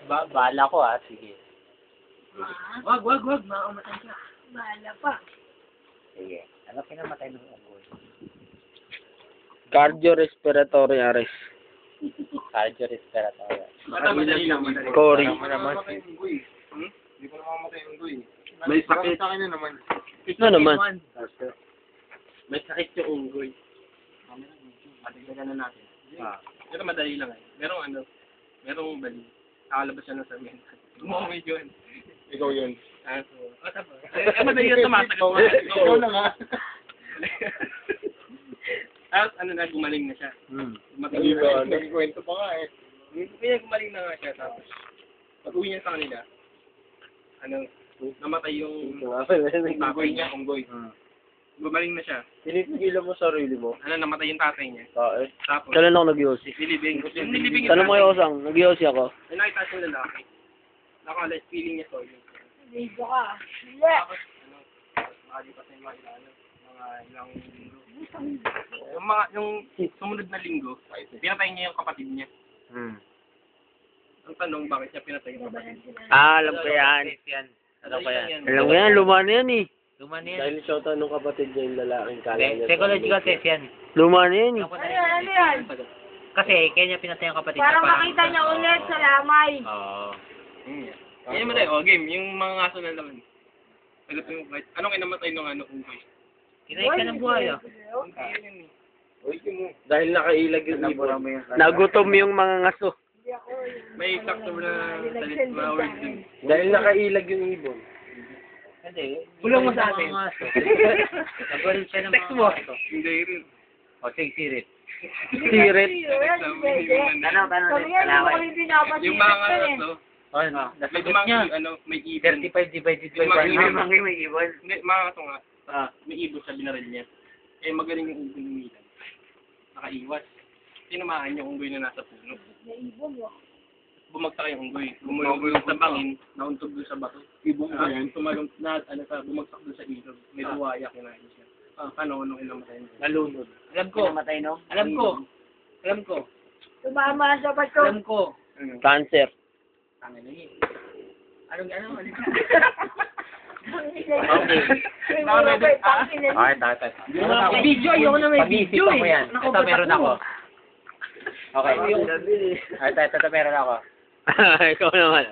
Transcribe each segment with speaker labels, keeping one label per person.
Speaker 1: Bahala ko sige.
Speaker 2: Wag. Makamatay ka.
Speaker 3: Bahala pa.
Speaker 1: Sige. Ano pinamatay ng unggoy?
Speaker 4: Cardiorespiratory arrest.
Speaker 1: Cardiorespiratory.
Speaker 2: Madali lang.
Speaker 4: Cory.
Speaker 2: Hindi ko namamatay yung unggoy. May sakit. Sa akin naman.
Speaker 4: Ano naman?
Speaker 2: May sakit yung unggoy. Patigdagan na natin. Pero madali lang merong bali. Nakalabas siya ng sarmiento. Umuwi yun. Ikaw yun. Madali yun tumatakot. Ikaw na nga. Tapos gumaling na siya. Nagkwento pa nga gumaling na nga siya. Tapos pag-uwi niya sa kanila, namatay yung tatay niya, unggoy. Gumaling na siya.
Speaker 4: Tinipigilan mo sarili mo.
Speaker 2: Namatay yung tatay niya. Tapos,
Speaker 4: Kailan ako nag-yosi?
Speaker 2: nilibing. Yung nilibing
Speaker 4: Tanong mo kayo sang, nag-yosi ako.
Speaker 2: May nakita siyang lalaki. Nakalas, feeling niya sorry.
Speaker 3: Ligo ka. Hindi.
Speaker 2: Tapos, makalipas na yung mga ilang linggo. Yung sumunod na linggo, pinatay niya yung kapatid niya. Ang tanong, bakit niya pinatay yung kapatid niya?
Speaker 4: Alam ko yan.
Speaker 1: Ano pa yan?
Speaker 4: Alam ko yan, luma na yan eh.
Speaker 1: Luma na yan.
Speaker 4: Dahil siya tanong kapatid niya yung lalaking kala niya.
Speaker 1: Psychological test yan.
Speaker 4: Luma na yan eh.
Speaker 3: Ano yan?
Speaker 1: Kasi kaya niya pinatay ang kapatid niya.
Speaker 3: Para makita niya ulit sa lamay.
Speaker 1: Oo.
Speaker 2: Yan mo tayo, game. Yung mga ngaso na naman. Anong kinamatay ng unggoy?
Speaker 1: Kinay ka ng buhay
Speaker 4: Dahil nakailag yung ibon. Nagutom yung mga ngaso.
Speaker 2: May sakto na salit mga words din.
Speaker 4: Dahil nakailag yung ibon.
Speaker 1: Hindi.
Speaker 2: Bulong mo sa atin.
Speaker 1: Nagwarin siya ng
Speaker 2: Text
Speaker 1: mga
Speaker 2: mo.
Speaker 1: aso.
Speaker 2: Hindi rin.
Speaker 1: O, sige, sirit.
Speaker 4: Sirit.
Speaker 1: Tanong,
Speaker 3: Kami yan, hindi ko kami pinapasirit
Speaker 2: Yung mga
Speaker 3: yan eh.
Speaker 2: ngaso,
Speaker 1: Ano,
Speaker 2: may
Speaker 1: nasagot
Speaker 2: dumang
Speaker 1: niya.
Speaker 2: may ibon.
Speaker 1: 35 divided by
Speaker 2: Yung mga
Speaker 1: 1.
Speaker 2: ibon.
Speaker 1: May ibon.
Speaker 2: Hindi, mga ngaso nga. May ibon sa binaril niya. Magaling yung unggoy ng Milan. Nakaiwas. Tinamaan yung unggoy na nasa puno. Bumagsak yung unggoy. Bumulong sa bangin, nauntog doon sa bato. Ibong ba yan? Tumalong na, bumagsak doon sa ilog. May buwaya, kinain siya. Nung inamatay niya.
Speaker 1: Nalunod. Alam ko.
Speaker 4: Namatay no?
Speaker 1: Alam ko.
Speaker 3: Tumama sa bato.
Speaker 1: Alam ko.
Speaker 4: Cancer.
Speaker 1: Tangin na yun. Okay, tatay.
Speaker 3: Video, ayoko na may video
Speaker 1: Pag-iisipan ko yan. Ito, meron ako. Okay. Ito, meron ako.
Speaker 4: Ikaw naman.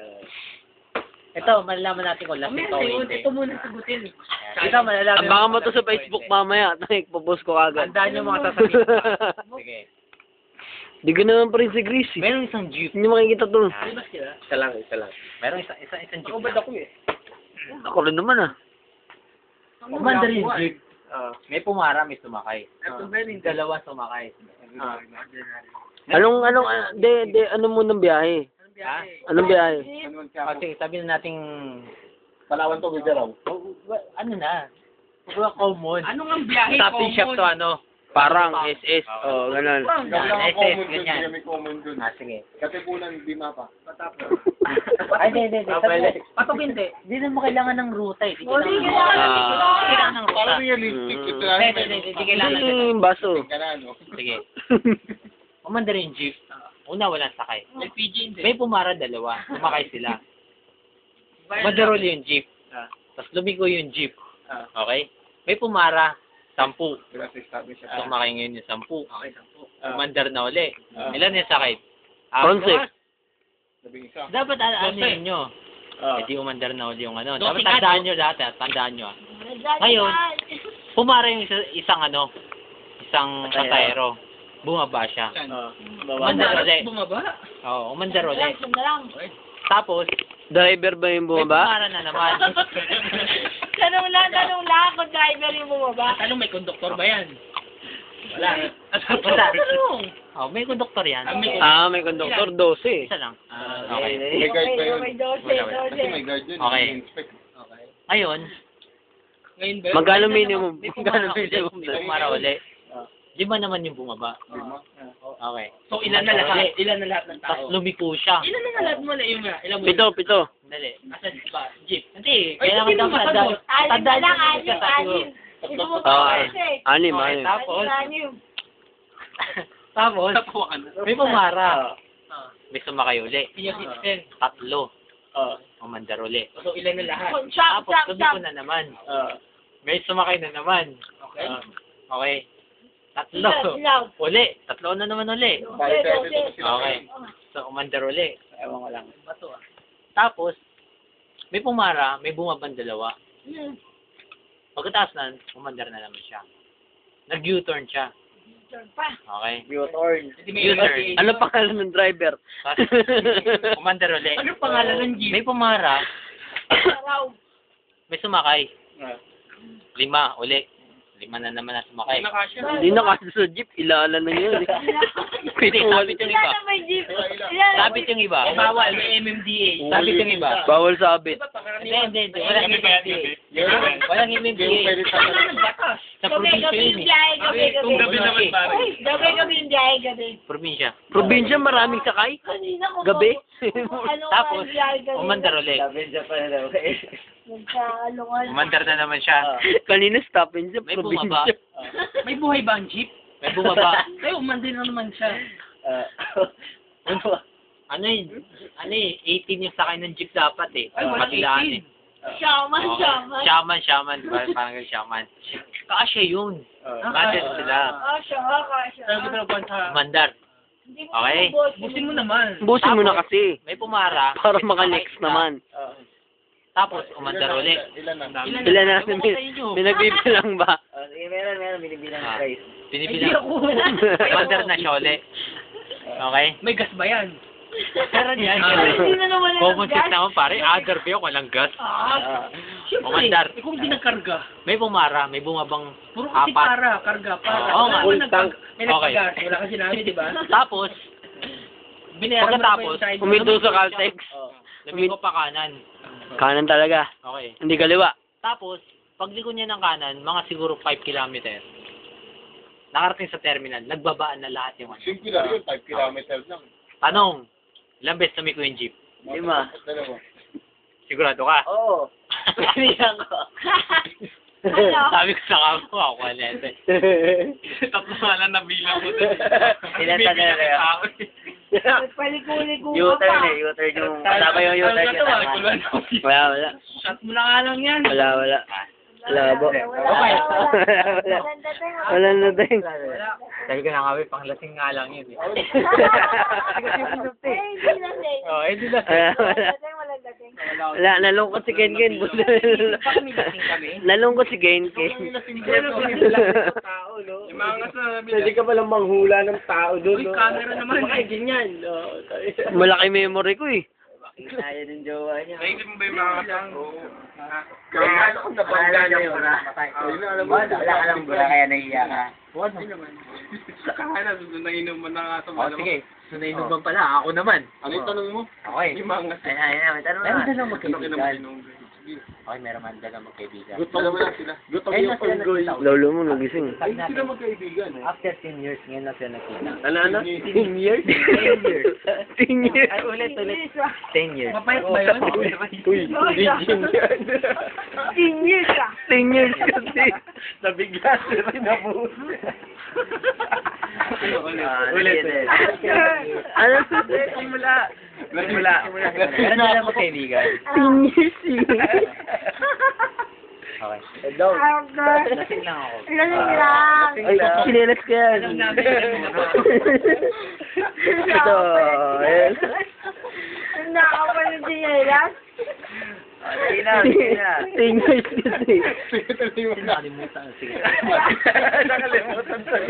Speaker 1: Ito, malalaman natin kung lasing ka o hindi.
Speaker 2: Ito muna sagutin.
Speaker 1: Ito, malalaman.
Speaker 4: Abangan mo to sa Facebook mamaya. Ipopost ko agad.
Speaker 1: Tandaan nyo mga sasabihin ko. Sige.
Speaker 4: Di ko naman pa rin si Chris eh.
Speaker 1: Meron isang jeep.
Speaker 4: Hindi makikita to.
Speaker 2: Isa lang.
Speaker 1: Meron isang jeep.
Speaker 2: Ako eh.
Speaker 4: Ako rin naman ah.
Speaker 1: Umanda rin yung jeep. May pumara, may sumakay. Dalawa sumakay.
Speaker 4: Ano munang biyahe?
Speaker 1: Ha?
Speaker 4: Anong biyahe?
Speaker 1: Kasi sabi na nating
Speaker 2: Palawan to, Bidaraw.
Speaker 1: ano na? Wala common.
Speaker 2: Ano nga biyahe?
Speaker 1: Stop shop to ano?
Speaker 4: Parang SS. Oh, ganun.
Speaker 1: SS, ganyan.
Speaker 2: May common dun.
Speaker 1: Sige.
Speaker 2: Katipunan, di mapa.
Speaker 1: Ay, hindi.
Speaker 2: Patok hindi.
Speaker 1: Hindi na mo kailangan ng ruta eh. Hindi kailangan ng ruta.
Speaker 2: Parang realistic. Ito
Speaker 1: Hindi kailangan.
Speaker 4: Yung baso.
Speaker 1: Sige. Umanda rin yung jeep. Una, walang sakay.
Speaker 2: May PG hindi.
Speaker 1: May pumara dalawa. Sumakay sila. Madarol yung jeep. Tapos lumiko yung jeep. Okay? May pumara. 10. Sumakay ngayon yung 10.
Speaker 2: Okay, 10.
Speaker 1: Umandar na uli. Ilan yung sakay?
Speaker 4: Concept.
Speaker 1: Dapat ano yun nyo? Hindi umandar na uli yung ano. Dapat tandaan nyo dati. Tandaan nyo. Ngayon, pumara yung isang pasahero. Bumaba siya. Umandar uli.
Speaker 2: Bumaba?
Speaker 1: Oo, umandar uli. Tapos,
Speaker 4: Driver ba yung
Speaker 1: may
Speaker 4: bumaba?
Speaker 1: pumara na naman.
Speaker 3: Tanong lang kung driver yung bumaba.
Speaker 2: Tanong, may konduktor ba yan? Wala.
Speaker 1: Basta, oh, may konduktor yan.
Speaker 4: May konduktor 12.
Speaker 1: Isa lang. Okay.
Speaker 2: May guard ba yun?
Speaker 3: May 12.
Speaker 2: Kasi may guard yun.
Speaker 1: Okay.
Speaker 2: Inspect.
Speaker 1: Ngayon,
Speaker 2: Ngayon ba?
Speaker 4: Magkano minimum?
Speaker 1: may
Speaker 4: Magkano
Speaker 1: pumara uli.
Speaker 4: minimum?
Speaker 1: May pumara uli. 5 naman yung bumaba. Okay.
Speaker 2: So, ilan na lahat? Ilan na lahat ng
Speaker 1: Tapos
Speaker 2: tao?
Speaker 1: lumiko siya.
Speaker 2: Ilan na lahat mo na yung ilan mo?
Speaker 4: Pito.
Speaker 1: Dali.
Speaker 2: Asan ba? Jeep.
Speaker 1: Hindi,
Speaker 2: Ay,
Speaker 1: kaya
Speaker 2: hindi
Speaker 1: naman
Speaker 2: mo
Speaker 1: daw tandaan.
Speaker 2: masagot.
Speaker 1: Tandaan nyo
Speaker 3: Anim.
Speaker 1: yung
Speaker 4: Anim.
Speaker 1: Tapos,
Speaker 3: Anim.
Speaker 1: tapos,
Speaker 2: Tapuan ka na.
Speaker 1: may pumara. may sumakay uli.
Speaker 2: Senior citizen.
Speaker 1: Tatlo. Umandar uli.
Speaker 2: So, ilan na lahat?
Speaker 3: Chop,
Speaker 1: Tapos,
Speaker 3: chop,
Speaker 1: lumiko
Speaker 3: chop.
Speaker 1: na naman. May sumakay na naman.
Speaker 2: Okay.
Speaker 1: Okay. Tatlo.
Speaker 3: Ilaw.
Speaker 1: Uli. Tatlo na naman uli. Okay. So, umandar uli.
Speaker 2: Ewan ko lang. Bato ah.
Speaker 1: Tapos, may pumara, may bumabang dalawa.
Speaker 3: Hmm.
Speaker 1: Pagkatapos nan, umandar na naman siya. Nag-U-turn siya.
Speaker 3: Turn pa.
Speaker 1: Okay.
Speaker 4: U-turn.
Speaker 2: Hindi may
Speaker 1: U-turn.
Speaker 4: Ano pangalan ng driver?
Speaker 1: Tapos, umandar uli.
Speaker 2: Ano pangalan ng jeep?
Speaker 1: May pumara,
Speaker 3: Araw.
Speaker 1: may sumakay. 5 uli. 5 na naman na sumakay.
Speaker 2: Nakasya.
Speaker 4: Hindi na kasi sa jeep, ilalan na yun.
Speaker 1: Hindi, sabit yung
Speaker 3: Ilan
Speaker 1: iba.
Speaker 3: na may jeep? Ilan na
Speaker 1: Sabit yung iba.
Speaker 2: Bawal, may MMDA.
Speaker 1: Sabit yung iba.
Speaker 4: Bawal sabit.
Speaker 1: Hindi. Walang MMDA. Walang MMDA. Sa probinsya
Speaker 3: Gabi
Speaker 1: yun
Speaker 3: yung
Speaker 1: eh.
Speaker 3: biyahe, gabi.
Speaker 2: Kung gabi naman pare.
Speaker 3: Gabi yung biyahe, gabi.
Speaker 1: Probinsya.
Speaker 4: Probinsya, maraming sakay.
Speaker 3: Kanina ko
Speaker 4: Gabi.
Speaker 3: Ano
Speaker 1: Tapos,
Speaker 3: ang biyahe, gabi?
Speaker 1: umandar uli.
Speaker 3: Nagkaalungan.
Speaker 1: Umandar na naman siya.
Speaker 4: Kanina stop and siya,
Speaker 1: May bumaba.
Speaker 4: probinsya.
Speaker 2: May buhay ba ang jeep?
Speaker 1: May bumaba.
Speaker 2: Ay, umandin na naman siya.
Speaker 1: Ano yun? 18 yung sakay ng jeep dapat eh.
Speaker 2: Ay, walang
Speaker 1: Matilaan
Speaker 2: 18.
Speaker 1: eh.
Speaker 3: Shaman,
Speaker 1: Okay.
Speaker 3: shaman.
Speaker 1: Shaman. Parang shaman. Kasya yun. Kasya sila.
Speaker 3: Ah, siya nga, kasya.
Speaker 2: Sabi ko na sa...
Speaker 1: Umandar.
Speaker 3: Hindi mo
Speaker 1: Okay.
Speaker 3: mabos.
Speaker 2: Busin mo naman.
Speaker 4: Busin mo na kasi.
Speaker 1: May pumara.
Speaker 4: Para
Speaker 1: may
Speaker 4: maka-next
Speaker 1: sumakay isa.
Speaker 4: naman.
Speaker 1: Tapos, umandar uli.
Speaker 2: Ilan na?
Speaker 4: Ilan na?
Speaker 1: Ewan ko sa inyo.
Speaker 4: May nagbibilang ba?
Speaker 1: Binibilang.
Speaker 2: Hindi ako.
Speaker 1: Umandar na siya uli. Okay?
Speaker 2: May gas ba yan?
Speaker 1: Meron yan.
Speaker 3: Hindi na naman na
Speaker 1: Common sense
Speaker 3: nag-gas.
Speaker 1: naman pare. Other ba yun? Walang gas.
Speaker 2: Siyempre.
Speaker 1: Umandar.
Speaker 2: Eh, kung hindi nagkarga.
Speaker 1: May pumara. May bumabang
Speaker 2: Puro kasi
Speaker 1: apat.
Speaker 2: karga, para.
Speaker 1: Oo nga.
Speaker 2: Wala naman may
Speaker 1: Okay.
Speaker 2: nagpagas. Wala kasi namin, di ba?
Speaker 1: Tapos,
Speaker 2: Binayaran mo na ba
Speaker 1: pagkatapos,
Speaker 2: yung side?
Speaker 4: Huminto sa Caltex.
Speaker 1: lumiko pa kanan.
Speaker 4: Kanan talaga.
Speaker 1: Okay.
Speaker 4: Hindi kaliwa.
Speaker 1: Tapos, pagliko niya ng kanan, mga siguro 5 kilometer. Nakarating sa terminal, nagbabaan na lahat yung ano.
Speaker 5: 5 lang yun, 5 kilometers lang.
Speaker 1: Tanong, ilang beses tumiko yung jeep?
Speaker 4: 5.
Speaker 1: Sigurado ka?
Speaker 4: Oo. Pinilang ko.
Speaker 1: Sabi ko sa kamo, ako alete.
Speaker 2: Tatlo nga lang nabilang ko doon.
Speaker 4: Ilan na nila?
Speaker 3: Paliko-liko
Speaker 4: U-turn
Speaker 3: pa.
Speaker 4: eh. U-turn yung... Tama yung U-turn yung tama. Wala.
Speaker 2: Shot mo na nga lang yan.
Speaker 4: Wala. Labo.
Speaker 3: Wala.
Speaker 4: Wala na din.
Speaker 1: Sabi ko na nga, panglasing nga lang yun.
Speaker 3: Eh, hindi na din.
Speaker 1: Oh, hindi na.
Speaker 4: Wala.
Speaker 3: Walang dating.
Speaker 4: Wala, nalungkot si Ken Ken.
Speaker 2: Bakit may lasing kami?
Speaker 4: Nalungkot si Ken Ken.
Speaker 2: Yung mga nga sa
Speaker 5: Pwede ka palang manghula ng tao doon.
Speaker 2: Uy, camera naman.
Speaker 5: ganyan.
Speaker 4: Malaki memory ko eh.
Speaker 5: Kaya din jowa niya.
Speaker 2: Naisip mo ba yung mga kasang?
Speaker 5: Kaya ano kung nabangga niya yun, ha? Wala ka lang bura, kaya nahiya ka.
Speaker 2: Hindi naman. Kaya doon nainom mo na nga sa
Speaker 1: Oh,
Speaker 2: malamang.
Speaker 1: sige. Sunainom ba pala? Ako naman.
Speaker 5: Ano yung tanong mo?
Speaker 1: Okay.
Speaker 2: Yung mga nga.
Speaker 4: May tanong
Speaker 1: Meron dalang
Speaker 2: Ano
Speaker 1: magkaibigan.
Speaker 2: kinamainom?
Speaker 1: Okay, meron man dalang magkaibigan.
Speaker 5: Gutom lang sila. Gutom
Speaker 1: Ngayon
Speaker 5: yung
Speaker 1: na sila
Speaker 5: unggoy.
Speaker 1: nagkita.
Speaker 4: Lolo mo nagising.
Speaker 1: Sabi
Speaker 5: Sila
Speaker 1: natin,
Speaker 5: magkaibigan eh.
Speaker 1: after 10 years, ngayon na sila nakita.
Speaker 5: Ano?
Speaker 4: 10 years?
Speaker 1: 10 years.
Speaker 4: 10 years.
Speaker 1: Ay, ulit. 10 years.
Speaker 2: Mapayat ba yun?
Speaker 5: Uy, legend yan.
Speaker 3: Senior ka.
Speaker 4: 10 years kasi.
Speaker 5: Nabigla sila rin nabuhos.
Speaker 4: Ulit. Ano?
Speaker 5: Mula.
Speaker 1: Meron dalang magkaibigan.
Speaker 4: 10 years eh.
Speaker 1: Okay.
Speaker 3: Lasing
Speaker 1: lang ako.
Speaker 3: Lasing lang.
Speaker 4: Ay, sinelas ka yan.
Speaker 2: Alam namin.
Speaker 4: Ito. Ayan.
Speaker 3: Nakakapalit din yan, Ras.
Speaker 4: 10 years kasi.
Speaker 1: Nakalimutan. Sige.
Speaker 5: Nakalimutan tuloy.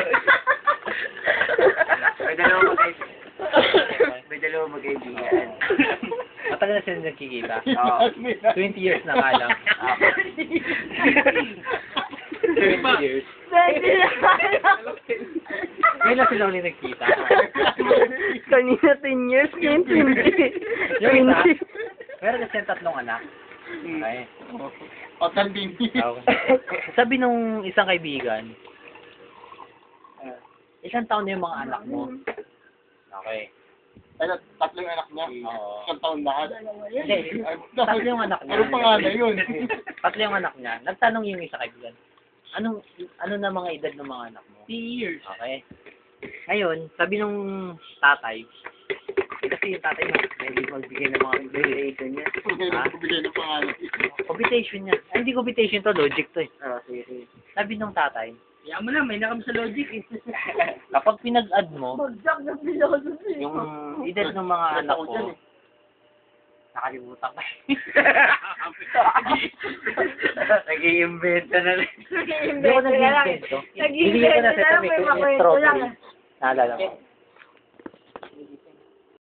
Speaker 4: May dalawang magkaibigan.
Speaker 1: Matagal na sila nagkikita. 20 years na nga lang. 20 years.
Speaker 3: Pwede na.
Speaker 1: Ngayon lang sila ulit nagkita.
Speaker 4: Kanina 10 years, ngayon 20.
Speaker 1: Yung isa, meron kasi tatlong anak. Okay.
Speaker 5: O, tanding.
Speaker 1: Sabi nung isang kaibigan, isang taon na yung mga anak mo. Okay.
Speaker 5: Ano, tatlo yung anak niya?
Speaker 1: Oo.
Speaker 5: Isang taon lahat?
Speaker 1: Hindi. Tatlo yung anak niya.
Speaker 5: Ano pangalan yun?
Speaker 1: Tatlo yung anak niya. Nagtanong yung isa kaibigan, ano na mga edad ng mga anak mo?
Speaker 2: 10 years.
Speaker 1: Okay. Ngayon, sabi nung tatay, Kasi yung tatay mo, hindi magbigay ng mga computation niya. Computation niya. Ay, hindi computation to, logic to eh.
Speaker 5: Sige.
Speaker 1: Sabi ng tatay,
Speaker 2: Kaya mo na, may nakam sa logic eh.
Speaker 1: kapag pinag-add mo,
Speaker 3: Bagsak na philosophy.
Speaker 1: yung edad ng mga anak ko, nakalimutan ko.
Speaker 5: Nag-i-inventa na rin.
Speaker 1: Hindi ko nag-invento. Bibigyan ko na sa may strawberry. Naalala ko.